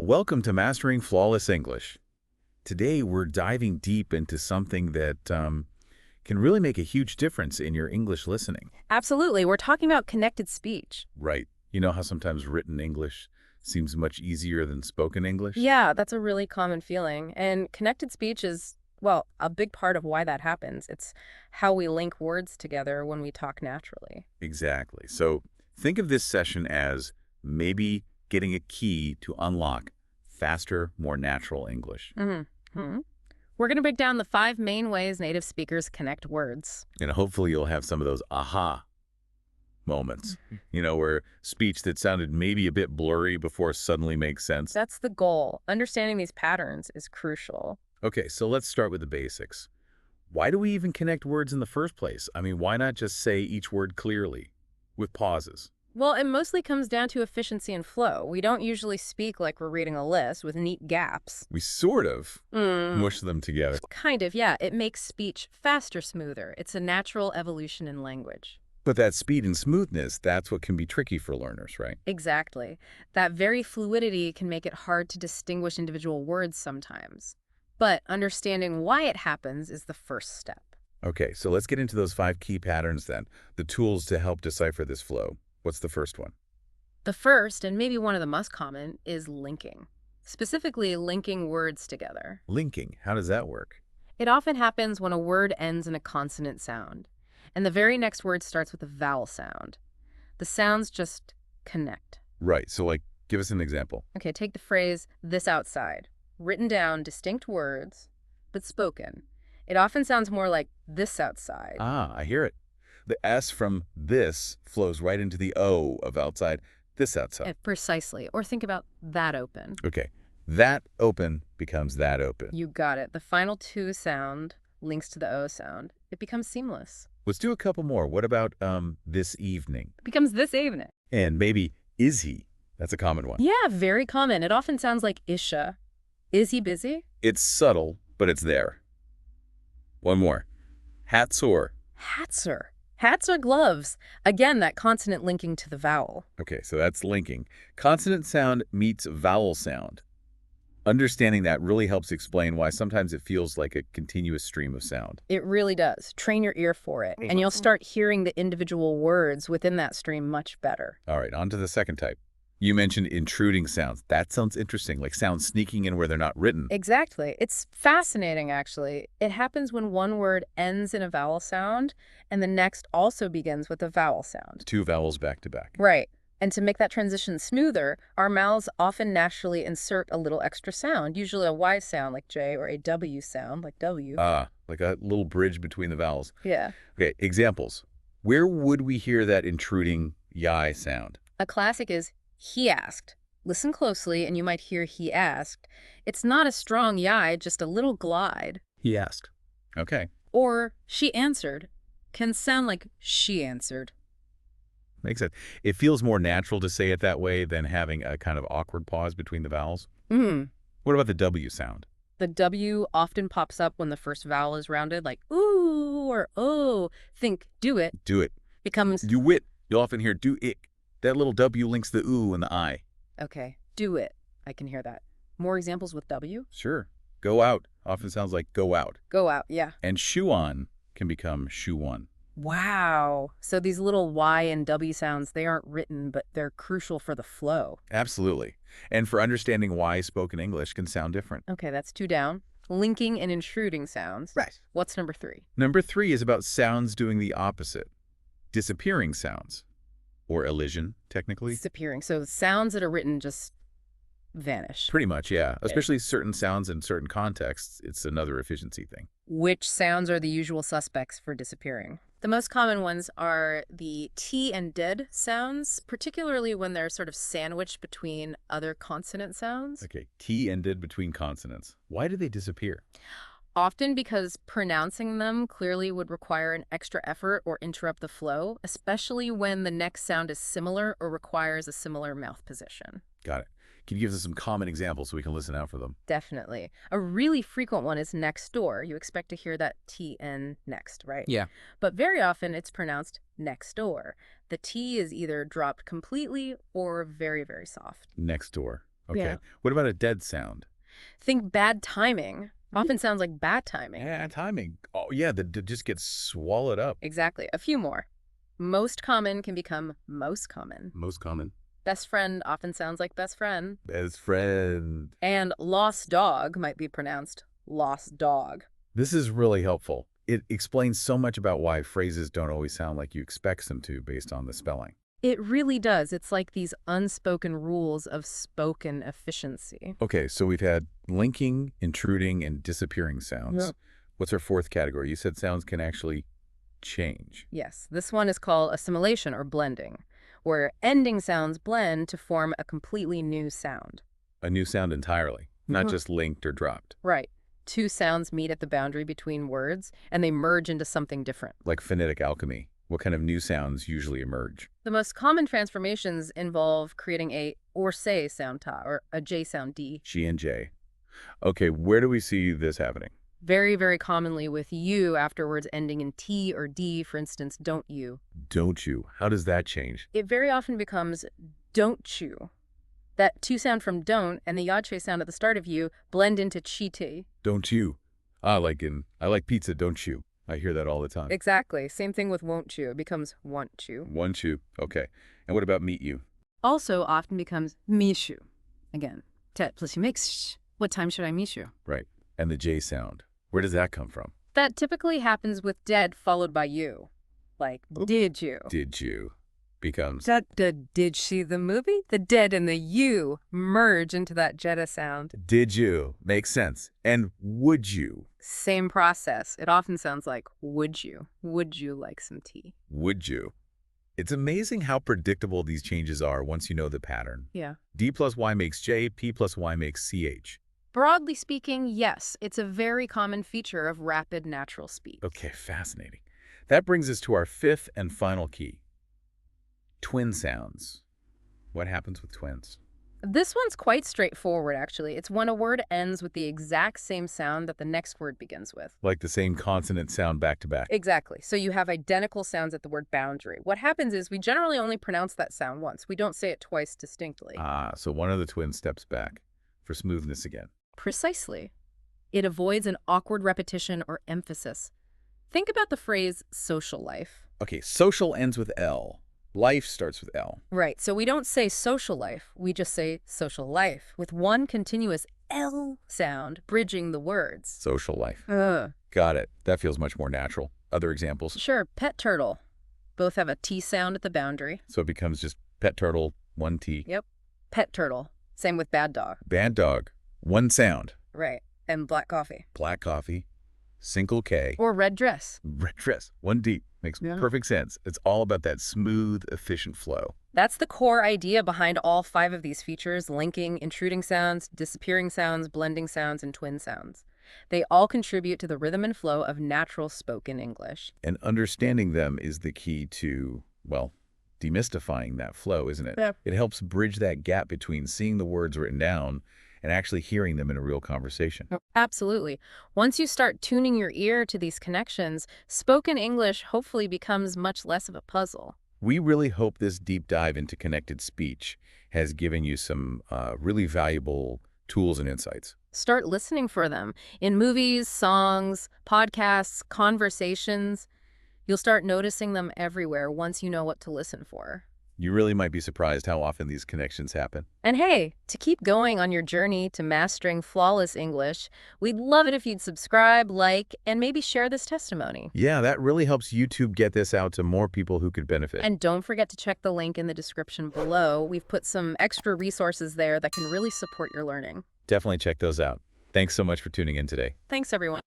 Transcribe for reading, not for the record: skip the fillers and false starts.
Welcome to Mastering Flawless English. Today we're diving deep into something that can really make a huge difference in your English listening. Absolutely. We're talking about connected speech. Right. You know how sometimes written English seems much easier than spoken English? Yeah, that's a really common feeling. And connected speech is, well, a big part of why that happens. It's how we link words together when we talk naturally. Exactly. So think of this session as maybe getting a key to unlock faster, more natural English. Mm-hmm. We're going to break down the 5 main ways native speakers connect words. And hopefully you'll have some of those aha moments, where speech that sounded maybe a bit blurry before suddenly makes sense. That's the goal. Understanding these patterns is crucial. Okay, so let's start with the basics. Why do we even connect words in the first place? I mean, why not just say each word clearly, with pauses? Well, it mostly comes down to efficiency and flow. We don't usually speak like we're reading a list with neat gaps. We sort of mush them together. Kind of, yeah. It makes speech faster, smoother. It's a natural evolution in language. But that speed and smoothness, that's what can be tricky for learners, right? Exactly. That very fluidity can make it hard to distinguish individual words sometimes. But understanding why it happens is the first step. Okay, so let's get into those 5 key patterns then, the tools to help decipher this flow. What's the first one? The first, and maybe one of the most common, is linking. Specifically, linking words together. Linking, how does that work? It often happens when a word ends in a consonant sound, and the very next word starts with a vowel sound. The sounds just connect. Right, so give us an example. Okay, take the phrase, this outside. Written down, distinct words, but spoken. It often sounds more like this outside. Ah, I hear it. The S from this flows right into the O of outside, this outside. Precisely. Or think about that open. Okay, that open becomes that open. You got it. The final 2 sound links to the O sound. It becomes seamless. Let's do a couple more. What about this evening? It becomes this evening. And maybe is he? That's a common one. Yeah, very common. It often sounds like Isha. Is he busy? It's subtle, but it's there. One more. Hats or. Hats are. Hats are gloves. Again, that consonant linking to the vowel. Okay, so that's linking. Consonant sound meets vowel sound. Understanding that really helps explain why sometimes it feels like a continuous stream of sound. It really does. Train your ear for it, and you'll start hearing the individual words within that stream much better. All right, on to the second type. You mentioned intruding sounds. That sounds interesting, like sounds sneaking in where they're not written. Exactly. It's fascinating, actually. It happens when one word ends in a vowel sound, and the next also begins with a vowel sound. 2 vowels back to back. Right. And to make that transition smoother, our mouths often naturally insert a little extra sound, usually a Y sound like J or a W sound like W. Ah, like a little bridge between the vowels. Yeah. Okay, examples. Where would we hear that intruding yi sound? A classic is he asked. Listen closely and you might hear he asked. It's not a strong yi, just a little glide. He asked. Okay. Or she answered can sound like she answered. Makes sense. It feels more natural to say it that way than having a kind of awkward pause between the vowels. What about the W sound? The W often pops up when the first vowel is rounded, like ooh or oh. Think do it. Do it. Becomes Do it. You'll often hear do it. That little W links the ooh and the I. okay. Do it. I can hear that. More examples with W? Sure. Go out often sounds like go out. Go out, yeah. And shoe on can become shoe on. Wow. So these little Y and W sounds, they aren't written, but they're crucial for the flow. Absolutely. And for understanding why spoken English can sound different. Okay, that's 2 down. Linking and intruding sounds. Right. What's number 3? Number 3 is about sounds doing the opposite. Disappearing sounds. Or elision, technically. Disappearing. So sounds that are written just vanish. Pretty much, yeah. Especially certain sounds in certain contexts. It's another efficiency thing. Which sounds are the usual suspects for disappearing? The most common ones are the T and did sounds, particularly when they're sort of sandwiched between other consonant sounds. Okay, T ended between consonants. Why do they disappear? Often because pronouncing them clearly would require an extra effort or interrupt the flow, especially when the next sound is similar or requires a similar mouth position. Got it. Can you give us some common examples so we can listen out for them? Definitely. A really frequent one is next door. You expect to hear that TN next, right? Yeah. But very often it's pronounced next door. The T is either dropped completely or very, very soft. Next door. Okay. Yeah. What about a dead sound? Think bad timing. Often sounds like bad timing. Yeah, timing. Oh, yeah, the d just gets swallowed up. Exactly. A few more. Most common can become most common. Most common. Best friend often sounds like best friend. Best friend. And lost dog might be pronounced lost dog. This is really helpful. It explains so much about why phrases don't always sound like you expect them to based on the spelling. It really does. It's like these unspoken rules of spoken efficiency. Okay, so we've had linking, intruding, and disappearing sounds. Yeah. What's our fourth category? You said sounds can actually change. Yes, this one is called assimilation or blending, where ending sounds blend to form a completely new sound. A new sound entirely, not just linked or dropped. Right. Two sounds meet at the boundary between words, and they merge into something different. Like phonetic alchemy. What kind of new sounds usually emerge? The most common transformations involve creating a or say sound ta or a J sound D. She and J. Okay, where do we see this happening? Very, very commonly with you afterwards ending in T or D, for instance, don't you. Don't you? How does that change? It very often becomes don't you. That two sound from don't and the yache sound at the start of you blend into chi-ti. Don't you? Ah, like in, I like pizza, don't you? I hear that all the time. Exactly. Same thing with won't you. It becomes want you. Want you. Okay. And what about meet you? Also often becomes mishu. Again, tet plus you mix. What time should I meet you? Right. And the J sound. Where does that come from? That typically happens with dead followed by you. Like, did you? Did you? Becomes. Did she the movie? The dead and the you merge into that Jetta sound. Did you? Makes sense. And would you? Same process. It often sounds like, would you? Would you like some tea? Would you? It's amazing how predictable these changes are once you know the pattern. Yeah. D plus Y makes J, P plus Y makes CH. Broadly speaking, yes. It's a very common feature of rapid natural speech. Okay, fascinating. That brings us to our fifth and final key. Twin sounds. What happens with twins? This one's quite straightforward, actually. It's when a word ends with the exact same sound that the next word begins with. Like the same consonant sound back to back. Exactly. So you have identical sounds at the word boundary. What happens is we generally only pronounce that sound once. We don't say it twice distinctly. Ah, so one of the twins steps back for smoothness again. Precisely. It avoids an awkward repetition or emphasis. Think about the phrase social life. Okay, social ends with L. Life starts with L. Right. So we don't say social life. We just say social life with one continuous L sound bridging the words. Social life. Ugh. Got it. That feels much more natural. Other examples? Sure. Pet turtle. Both have a T sound at the boundary. So it becomes just pet turtle, one T. Yep. Pet turtle. Same with bad dog. Bad dog, one sound. Right. And black coffee. Black coffee, single K. Or red dress. Red dress, one D. Makes perfect sense. It's all about that smooth, efficient flow. That's the core idea behind all 5 of these features: linking, intruding sounds, disappearing sounds, blending sounds, and twin sounds. They all contribute to the rhythm and flow of natural spoken English. And understanding them is the key to, well, demystifying that flow, isn't it? Yeah. It helps bridge that gap between seeing the words written down and actually hearing them in a real conversation. Absolutely. Once you start tuning your ear to these connections, spoken English hopefully becomes much less of a puzzle. We really hope this deep dive into connected speech has given you some really valuable tools and insights. Start listening for them in movies, songs, podcasts, conversations. You'll start noticing them everywhere once you know what to listen for. You really might be surprised how often these connections happen. And hey, to keep going on your journey to mastering flawless English, we'd love it if you'd subscribe, like, and maybe share this testimony. Yeah, that really helps YouTube get this out to more people who could benefit. And don't forget to check the link in the description below. We've put some extra resources there that can really support your learning. Definitely check those out. Thanks so much for tuning in today. Thanks, everyone.